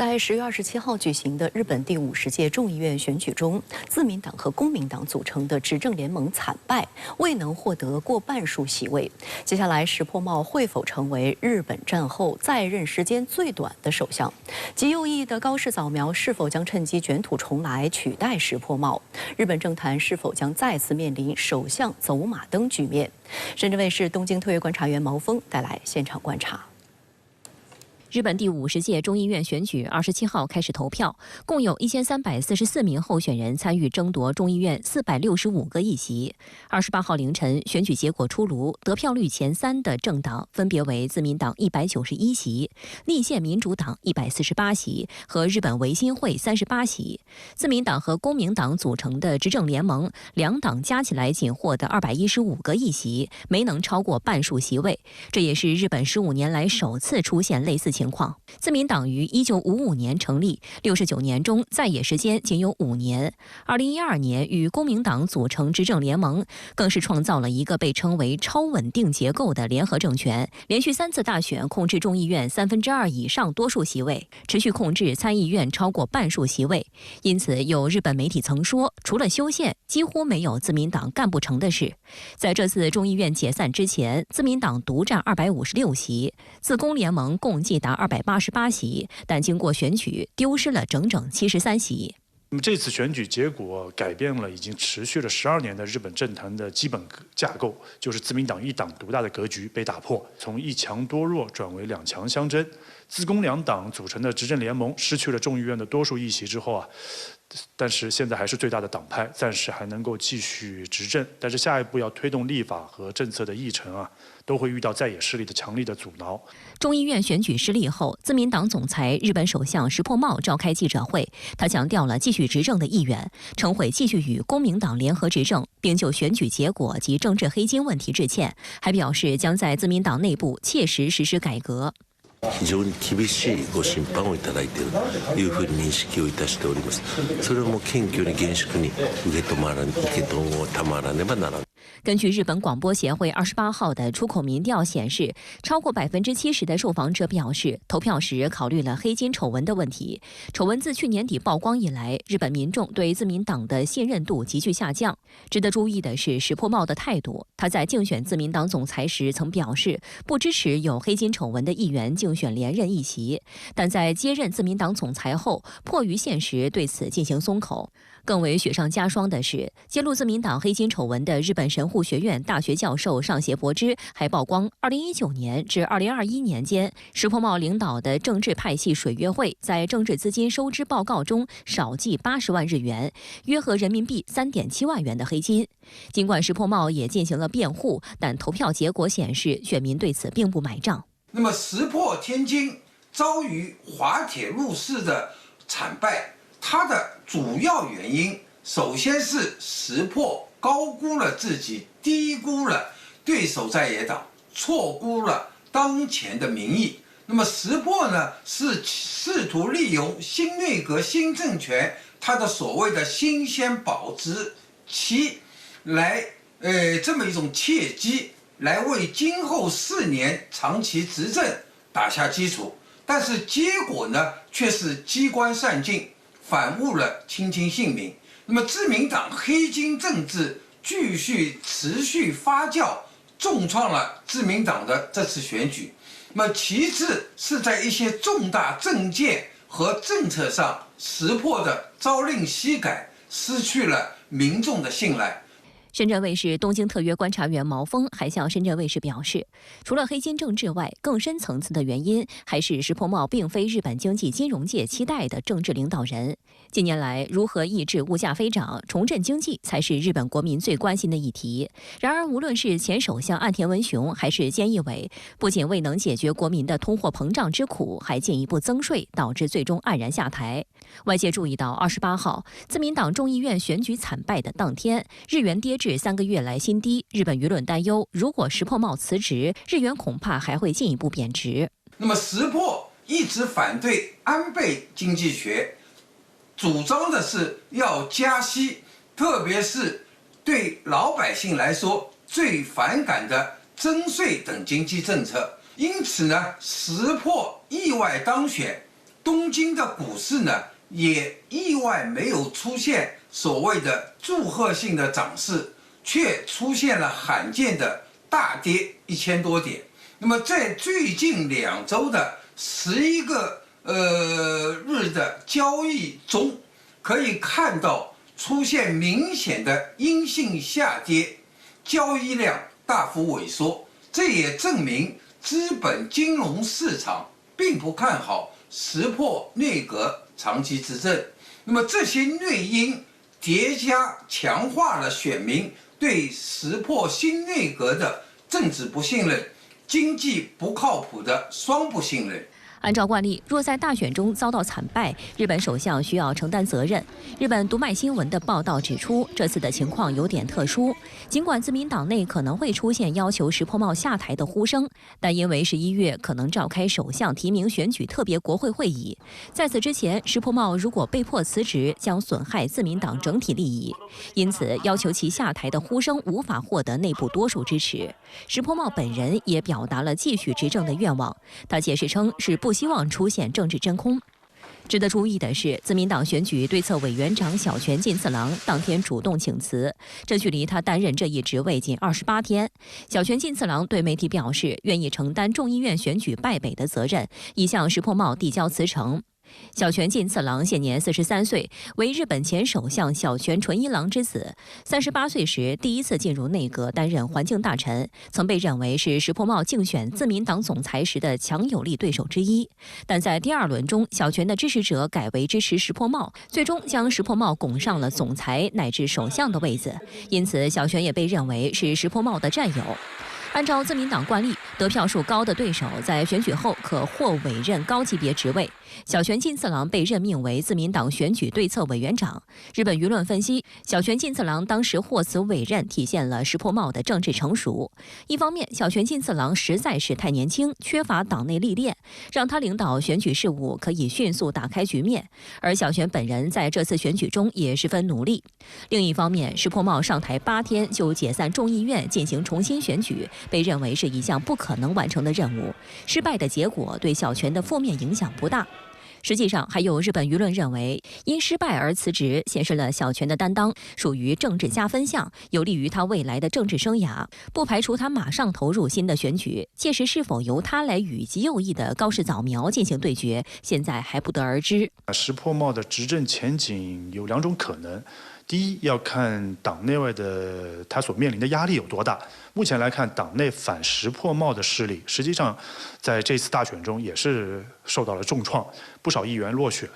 在10月27号举行的日本第50届众议院选举中，自民党和公民党组成的执政联盟惨败，未能获得过半数席位。接下来，石破茂会否成为日本战后在任时间最短的首相？极右翼的高市早苗是否将趁机卷土重来，取代石破茂？日本政坛是否将再次面临首相走马灯局面？深圳卫视东京特约观察员毛峰带来现场观察。 日本第50届众议院选举27号开始投票，共有1344名候选人参与争夺众议院465个议席。28号凌晨，选举结果出炉，得票率前3的政党分别为自民党191席、立宪民主党148席和日本维新会38席。自民党和公明党组成的执政联盟，两党加起来仅获得215个议席，没能超过半数席位。这也是日本15年来首次出现类似情况。自民党于1955年成立，69年中在野时间仅有5年。2012年与公明党组成执政联盟，更是创造了一个被称为超稳定结构的联合政权，连续3次大选控制众议院2/3以上多数席位，持续控制参议院超过半数席位。因此，有日本媒体曾说，除了修宪，几乎没有自民党干不成的事。在这次众议院解散之前，自民党独占256席，自公联盟共计达288席，但经过选举丢失了整整73席。那么这次选举结果改变了已经持续了12年的日本政坛的基本架构，就是自民党一党独大的格局被打破，从一强多弱转为两强相争。自公两党组成的执政联盟失去了众议院的多数议席之后但是现在还是最大的党派，暂时还能够继续执政。但是下一步要推动立法和政策的议程都会遇到在野势力的强力的阻挠。众议院选举失利后，自民党总裁、日本首相石破茂召开记者会，他强调了继续执政的意愿，称会继续与公明党联合执政，并就选举結果及政治黑金问題致歉，还表示将在自民党内部切實實施改革。非常に厳しいご審判をいただいているというふうに認識をいたしております。それをもう謙虚に厳粛に受け止まらねばならない。根据日本广播协会28号的出口民调显示，超过70%的受访者表示，投票时考虑了黑金丑闻的问题。丑闻自去年底曝光以来，日本民众对自民党的信任度急剧下降。值得注意的是，石破茂的态度，他在竞选自民党总裁时曾表示不支持有黑金丑闻的议员竞选连任一席，但在接任自民党总裁后，迫于现实对此进行松口。更为雪上加霜的是，揭露自民党黑金丑闻的日本神户学院大学教授上胁博之还曝光2019年至2021年间，石破茂领导的政治派系水月会在政治资金收支报告中少计80万日元，约合人民币3.7万元的黑金。尽管石破茂也进行了辩护，但投票结果显示，选民对此并不买账。那么石破天惊遭遇滑铁卢式的惨败，它的主要原因，首先是石破高估了自己，低估了对手在野党，错估了当前的民意。那么石破呢，是试图利用新内阁、新政权它的所谓的新鲜保质期，来这么一种契机，来为今后4年长期执政打下基础。但是结果呢，却是机关算尽，反误了卿卿性命。那么自民党黑金政治持续发酵，重创了自民党的这次选举。那么其次是在一些重大政见和政策上，石破的朝令夕改，失去了民众的信赖。深圳卫视东京特约观察员毛峰还向深圳卫视表示，除了黑金政治外，更深层次的原因还是石破茂并非日本经济金融界期待的政治领导人。近年来，如何抑制物价飞涨、重振经济才是日本国民最关心的议题。然而，无论是前首相岸田文雄还是菅义伟，不仅未能解决国民的通货膨胀之苦，还进一步增税，导致最终黯然下台。外界注意到，28号自民党众议院选举惨败的当天，日元跌至3个月来新低。日本舆论担忧，如果石破茂辞职，日元恐怕还会进一步贬值。那么石破一直反对安倍经济学，主张的是要加息，特别是对老百姓来说最反感的征税等经济政策。因此呢，石破意外当选，东京的股市呢，也意外没有出现所谓的祝贺性的涨势，却出现了罕见的大跌1000多点。那么在最近2周的11个日的交易中，可以看到出现明显的阴性下跌，交易量大幅萎缩。这也证明资本金融市场并不看好石破内阁长期执政。那么这些内因叠加强化了选民对石破新内阁的政治不信任、经济不靠谱的双不信任。按照惯例，若在大选中遭到惨败，日本首相需要承担责任。日本读卖新闻的报道指出，这次的情况有点特殊。尽管自民党内可能会出现要求石破茂下台的呼声，但因为11月可能召开首相提名选举特别国会会议，在此之前，石破茂如果被迫辞职，将损害自民党整体利益。因此，要求其下台的呼声无法获得内部多数支持。石破茂本人也表达了继续执政的愿望，他解释称是不希望出现政治真空。值得注意的是，自民党选举对策委员长小泉进次郎当天主动请辞，这距离他担任这一职位仅28天。小泉进次郎对媒体表示，愿意承担众议院选举败北的责任，已向石破茂递交辞呈。小泉进次郎现年43岁，为日本前首相小泉纯一郎之子。38岁时第一次进入内阁担任环境大臣，曾被认为是石破茂竞选自民党总裁时的强有力对手之一。但在第2轮中，小泉的支持者改为支持石破茂，最终将石破茂拱上了总裁乃至首相的位子。因此，小泉也被认为是石破茂的战友。按照自民党惯例，得票数高的对手在选举后可获委任高级别职位。小泉进次郎被任命为自民党选举对策委员长。日本舆论分析，小泉进次郎当时获此委任，体现了石破茂的政治成熟。一方面，小泉进次郎实在是太年轻，缺乏党内历练，让他领导选举事务可以迅速打开局面。而小泉本人在这次选举中也十分努力。另一方面，石破茂上台8天就解散众议院进行重新选举，被认为是一项不可能完成的任务。失败的结果对小泉的负面影响不大。实际上，还有日本舆论认为，因失败而辞职，显示了小泉的担当，属于政治加分项，有利于他未来的政治生涯。不排除他马上投入新的选举，届时是否由他来与极右翼的高市早苗进行对决，现在还不得而知。石破茂的执政前景有2种可能。第一，要看党内外的他所面临的压力有多大。目前来看，党内反石破茂的势力，实际上在这次大选中也是受到了重创，不少议员落选，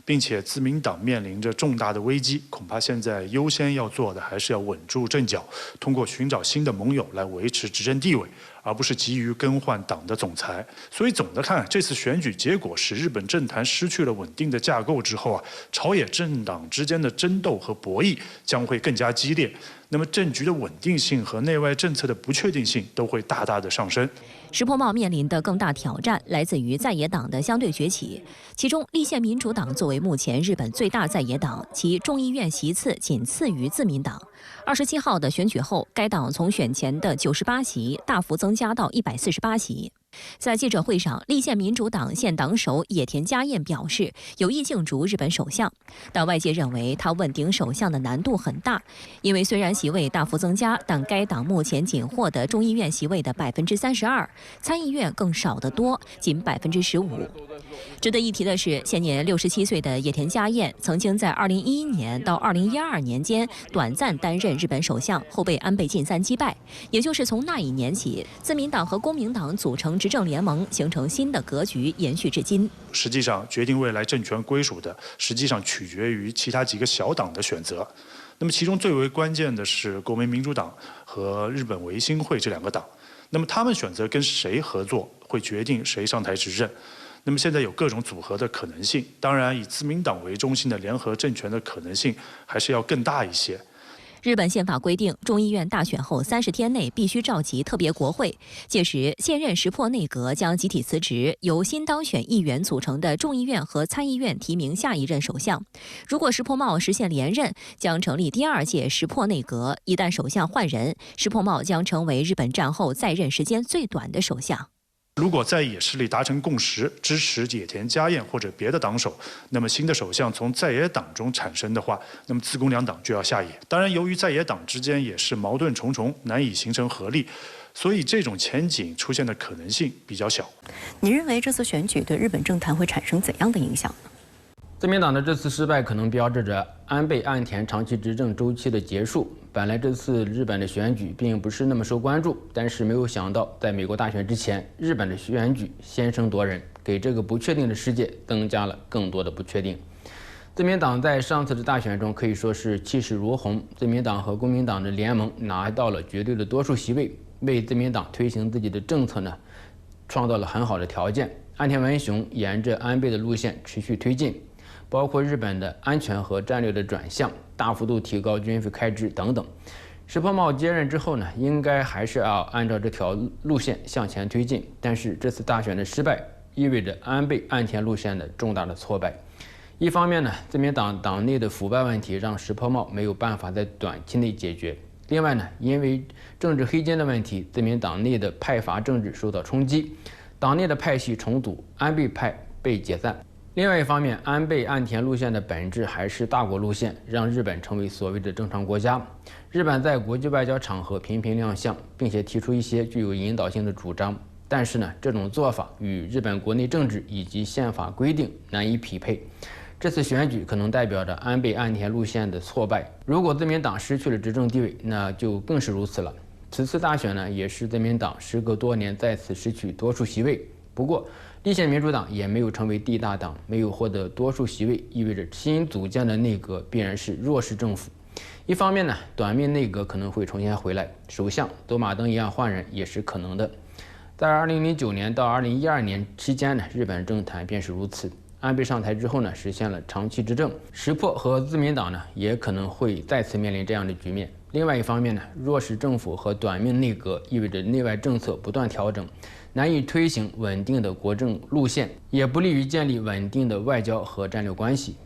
并且自民党面临着重大的危机。恐怕现在优先要做的还是要稳住阵脚，通过寻找新的盟友来维持执政地位，而不是急于更换党的总裁。所以总的看，这次选举结果使日本政坛失去了稳定的架构之后朝野政党之间的争斗和博弈将会更加激烈。那么政局的稳定性和内外政策的不确定性都会大大的上升。石破茂面临的更大挑战来自于在野党的相对崛起，其中立宪民主党作为目前日本最大在野党，其众议院席次仅次于自民党。27号的选举后，该党从选前的98席大幅增加到148席。在记者会上，立宪民主党现党首野田佳彦表示有意竞逐日本首相，但外界认为他问鼎首相的难度很大，因为虽然席位大幅增加，但该党目前仅获得众议院席位的32%，参议院更少得多，仅15%。值得一提的是，现年67岁的野田佳彦曾经在2011年到2012年间短暂担任日本首相，后被安倍晋三击败。也就是从那一年起，自民党和公明党组成执政联盟，形成新的格局，延续至今。实际上，决定未来政权归属的，实际上取决于其他几个小党的选择。那么其中最为关键的是国民民主党和日本维新会这2个党。那么他们选择跟谁合作，会决定谁上台执政。那么现在有各种组合的可能性，当然以自民党为中心的联合政权的可能性还是要更大一些。日本宪法规定，众议院大选后30天内必须召集特别国会，届时现任石破内阁将集体辞职，由新当选议员组成的众议院和参议院提名下一任首相。如果石破茂实现连任，将成立第2届石破内阁。一旦首相换人，石破茂将成为日本战后在任时间最短的首相。如果在野势力达成共识，支持野田佳彦或者别的党首，那么新的首相从在野党中产生的话，那么自公两党就要下野。当然，由于在野党之间也是矛盾重重，难以形成合力，所以这种前景出现的可能性比较小。你认为这次选举对日本政坛会产生怎样的影响呢？自民党的这次失败可能标志着安倍岸田长期执政周期的结束。本来这次日本的选举并不是那么受关注，但是没有想到，在美国大选之前，日本的选举先声夺人，给这个不确定的世界增加了更多的不确定。自民党在上次的大选中可以说是气势如虹，自民党和公民党的联盟拿到了绝对的多数席位，为自民党推行自己的政策呢，创造了很好的条件。岸田文雄沿着安倍的路线持续推进。包括日本的安全和战略的转向，大幅度提高军费开支等等。石破茂接任之后呢，应该还是要按照这条路线向前推进。但是这次大选的失败，意味着安倍岸田路线的重大的挫败。一方面呢，自民党党内的腐败问题让石破茂没有办法在短期内解决；另外呢，因为政治黑金的问题，自民党内的派阀政治受到冲击，党内的派系重组，安倍派被解散。另外一方面，安倍岸田路线的本质还是大国路线，让日本成为所谓的正常国家。日本在国际外交场合频频亮相，并且提出一些具有引导性的主张，但是呢，这种做法与日本国内政治以及宪法规定难以匹配。这次选举可能代表着安倍岸田路线的挫败。如果自民党失去了执政地位，那就更是如此了。此次大选呢，也是自民党时隔多年再次失去多数席位。不过，立宪民主党也没有成为第大党，没有获得多数席位，意味着新组建的内阁必然是弱势政府。一方面呢，短命内阁可能会重新回来，首相走马灯一样换人也是可能的。在2009年到2012年期间呢，日本政坛便是如此。安倍上台之后呢，实现了长期执政，石破和自民党呢也可能会再次面临这样的局面。另外一方面呢，弱势政府和短命内阁意味着内外政策不断调整，难以推行稳定的国政路线，也不利于建立稳定的外交和战略关系。